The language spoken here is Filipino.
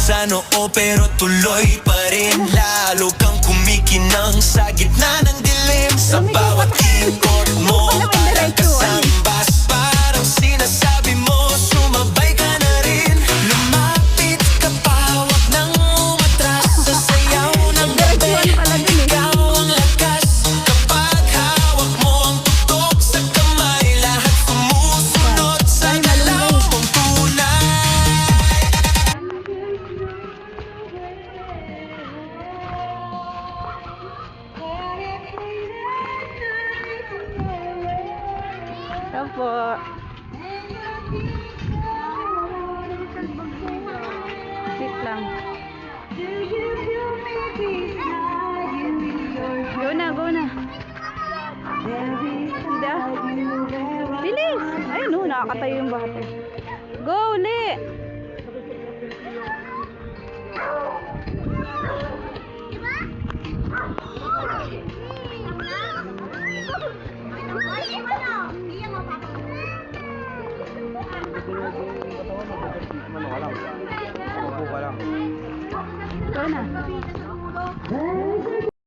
sa noo pero tuloy pa rin. Lalo kang kumikinang sa gitna ng dilim. Sa bawat ikot mo parang kasambas. Parang sinasabi mo sumabay ka na rin. Lumapit ka pa, wag nang umatras. Sa sayaw ng gabi, ikaw ang lakas. Kapag hawak mo ang tutok sa kamay, lahat sumusunod sa galaw mong tunay. Opo. Wait lang. Go na, go na. Hindi. Bilis! Ayun no, nakakatayo yung bata. Go, uli!